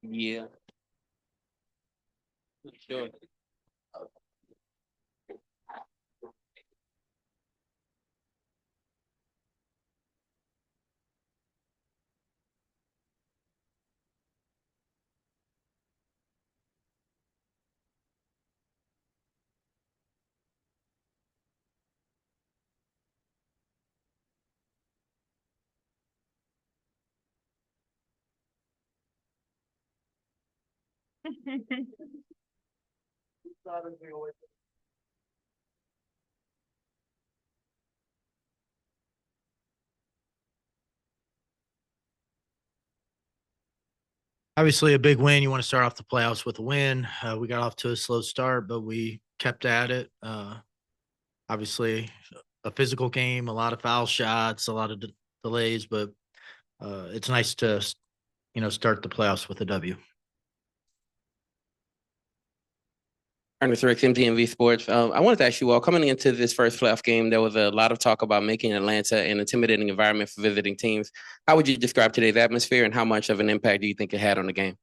Yeah, sure. Obviously, a big win. You want to start off the playoffs with a win. We got off to a slow start, but we kept at it. Obviously, a physical game, a lot of foul shots, a lot of delays, but it's nice to start the playoffs with a W. Ernest Rick, MDMV Sports. I wanted to ask you all, coming into this first playoff game, there was a lot of talk about making Atlanta an intimidating environment for visiting teams. How would you describe today's atmosphere, and how much of an impact do you think it had on the game?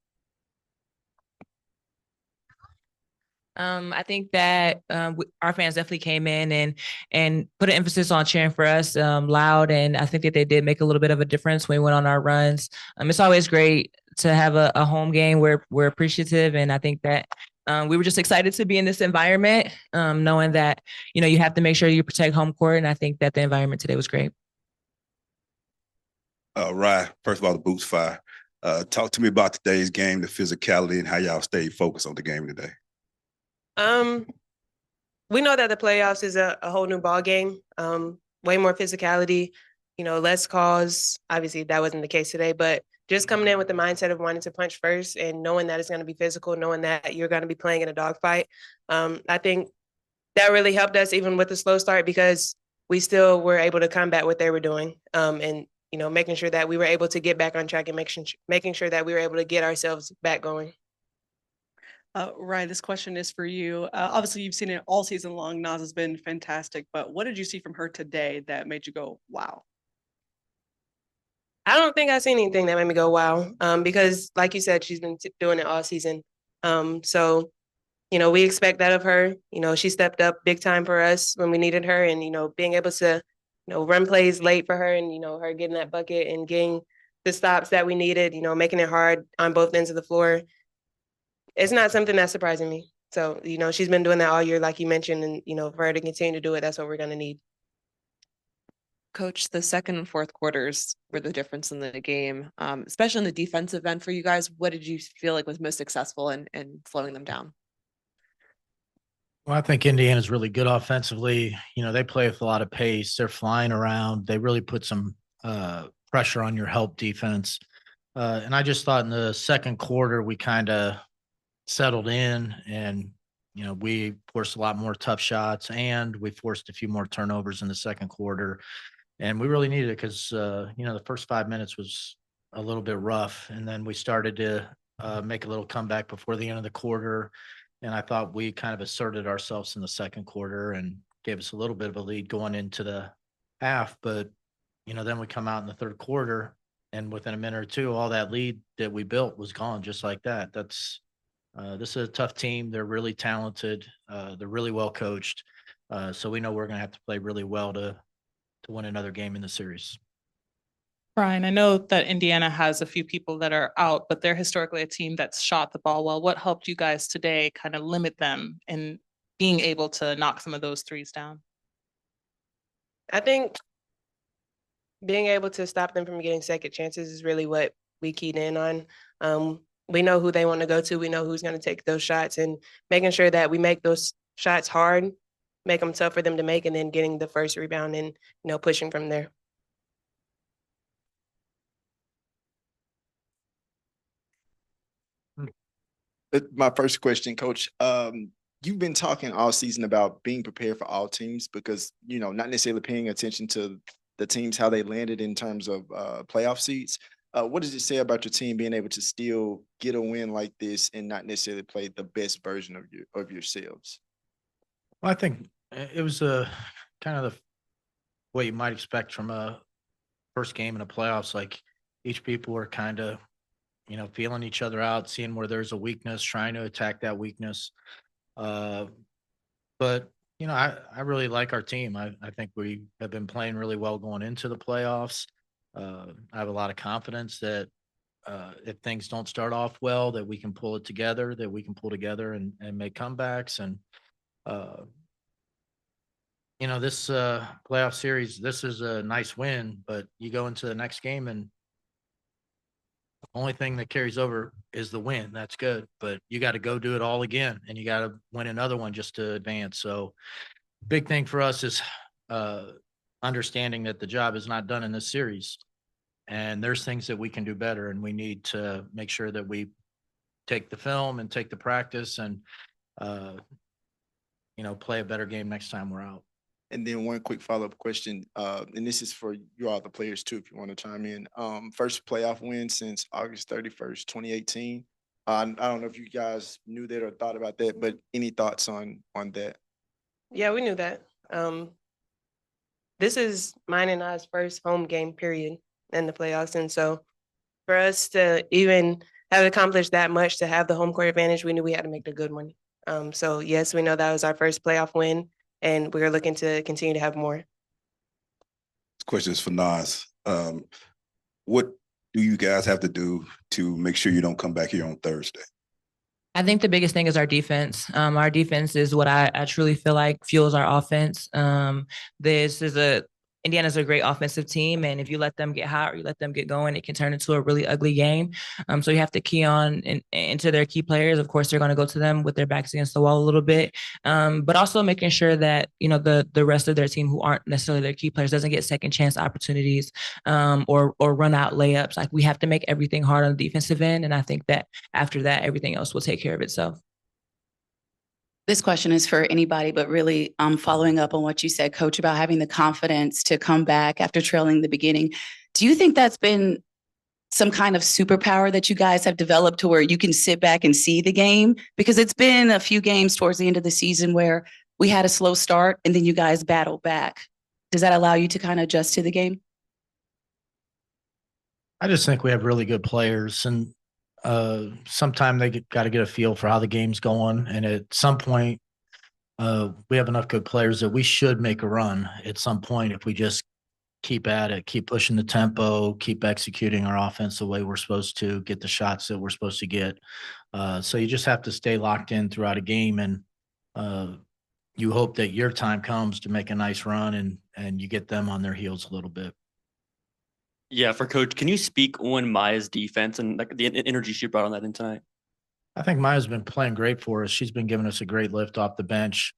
I think that our fans definitely came in and put an emphasis on cheering for us loud, and I think that they did make a little bit of a difference when we went on our runs. It's always great to have a home game where we're appreciative, and I think that we were just excited to be in this environment, knowing that you have to make sure you protect home court, and I think that the environment today was great. Rhyne, first of all, the boots fire. Talk to me about today's game, the physicality, and how y'all stayed focused on the game today. Um, we know that the playoffs is a whole new ball game. Way more physicality, less calls. Obviously, that wasn't the case today, but just coming in with the mindset of wanting to punch first and knowing that it's going to be physical, knowing that you're going to be playing in a dogfight. I think that really helped us even with the slow start because we still were able to combat what they were doing. And making sure that we were able to get back on track and making sure that we were able to get ourselves back going. Ryan, this question is for you. Obviously, you've seen it all season long. Naz has been fantastic, but what did you see from her today that made you go, wow? I don't think I've seen anything that made me go, wow, because like you said, she's been doing it all season. So, we expect that of her. She stepped up big time for us when we needed her and, being able to, run plays late for her and, her getting that bucket and getting the stops that we needed, making it hard on both ends of the floor. It's not something that's surprising me. So, she's been doing that all year, like you mentioned, and, for her to continue to do it, that's what we're going to need. Coach, the second and fourth quarters were the difference in the game, especially in the defensive end for you guys. What did you feel like was most successful in slowing them down? Well, I think Indiana's really good offensively. They play with a lot of pace. They're flying around. They really put some pressure on your help defense. And I just thought in the second quarter, we kind of settled in and, we forced a lot more tough shots and we forced a few more turnovers in the second quarter. And we really needed it because, the first 5 minutes was a little bit rough. And then we started to make a little comeback before the end of the quarter. And I thought we kind of asserted ourselves in the second quarter and gave us a little bit of a lead going into the half. But, then we come out in the third quarter and within a minute or two, all that lead that we built was gone just like that. This is a tough team. They're really talented. They're really well coached. So we know we're going to have to play really well to win another game in the series. Brian, I know that Indiana has a few people that are out, but they're historically a team that's shot the ball well. What helped you guys today kind of limit them in being able to knock some of those threes down? I think being able to stop them from getting second chances is really what we keyed in on. We know who they want to go to. We know who's going to take those shots and making sure that we make those shots hard, make them tough for them to make, and then getting the first rebound and, pushing from there. My first question, Coach. You've been talking all season about being prepared for all teams because, not necessarily paying attention to the teams, how they landed in terms of playoff seeds. What does it say about your team being able to still get a win like this and not necessarily play the best version of yourselves? Well, I think it was a kind of what you might expect from a first game in the playoffs. Like, each people are kind of, feeling each other out, seeing where there's a weakness, trying to attack that weakness. But I really like our team. I think we have been playing really well going into the playoffs. I have a lot of confidence that if things don't start off well, that we can pull it together, that we can pull together and make comebacks. And this playoff series, this is a nice win, but you go into the next game and the only thing that carries over is the win. That's good, but you got to go do it all again, and you got to win another one just to advance. So big thing for us is understanding that the job is not done in this series, and there's things that we can do better, and we need to make sure that we take the film and take the practice and play a better game next time we're out. And then one quick follow-up question, and this is for you all, the players too, if you want to chime in. First playoff win since August 31st, 2018. I don't know if you guys knew that or thought about that, but any thoughts on that? Yeah, we knew that. This is mine and I's first home game, period, in the playoffs. And so for us to even have accomplished that much, to have the home court advantage, we knew we had to make the good one. So yes, we know that was our first playoff win, and we're looking to continue to have more. This question is for Naz. What do you guys have to do to make sure you don't come back here on Thursday? I think the biggest thing is our defense. Our defense is what I truly feel like fuels our offense. Indiana's a great offensive team, and if you let them get hot or you let them get going, it can turn into a really ugly game. So you have to key on into their key players. Of course, they're going to go to them with their backs against the wall a little bit, but also making sure that the rest of their team who aren't necessarily their key players doesn't get second chance opportunities or run out layups. Like, we have to make everything hard on the defensive end, and I think that after that, everything else will take care of itself. This question is for anybody, but really following up on what you said, Coach, about having the confidence to come back after trailing the beginning. Do you think that's been some kind of superpower that you guys have developed to where you can sit back and see the game? Because it's been a few games towards the end of the season where we had a slow start and then you guys battled back. Does that allow you to kind of adjust to the game? I just think we have really good players, and sometime they got to get a feel for how the game's going. And at some point, we have enough good players that we should make a run at some point if we just keep at it, keep pushing the tempo, keep executing our offense the way we're supposed to, get the shots that we're supposed to get. So you just have to stay locked in throughout a game, and you hope that your time comes to make a nice run and you get them on their heels a little bit. Yeah, for Coach, can you speak on Maya's defense and like the energy she brought on that in tonight? I think Maya's been playing great for us. She's been giving us a great lift off the bench.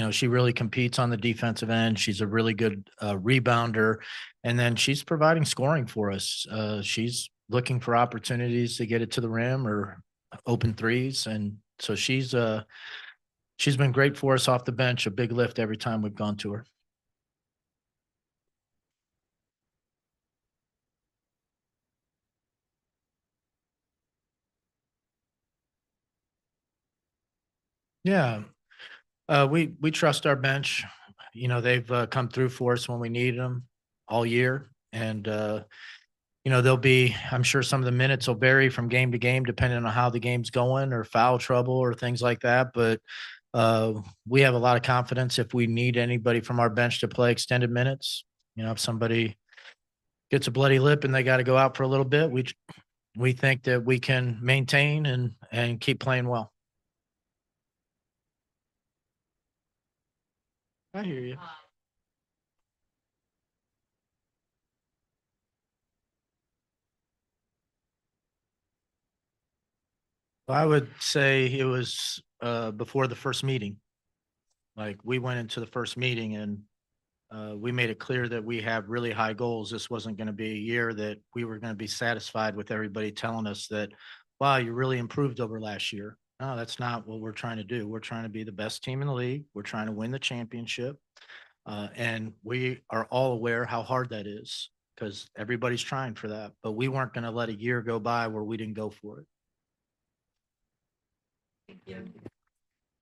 She really competes on the defensive end. She's a really good rebounder, and then she's providing scoring for us. She's looking for opportunities to get it to the rim or open threes, and so she's been great for us off the bench. A big lift every time we've gone to her. Yeah, we trust our bench. They've come through for us when we needed them all year, and they'll be. I'm sure some of the minutes will vary from game to game depending on how the game's going or foul trouble or things like that. But we have a lot of confidence if we need anybody from our bench to play extended minutes. If somebody gets a bloody lip and they got to go out for a little bit, we think that we can maintain and keep playing well. I hear you. I would say it was before the first meeting. Like, we went into the first meeting and we made it clear that we have really high goals. This wasn't going to be a year that we were going to be satisfied with everybody telling us that, wow, you really improved over last year. No, that's not what we're trying to do. We're trying to be the best team in the league. We're trying to win the championship. And we are all aware how hard that is because everybody's trying for that. But we weren't going to let a year go by where we didn't go for it. Thank you.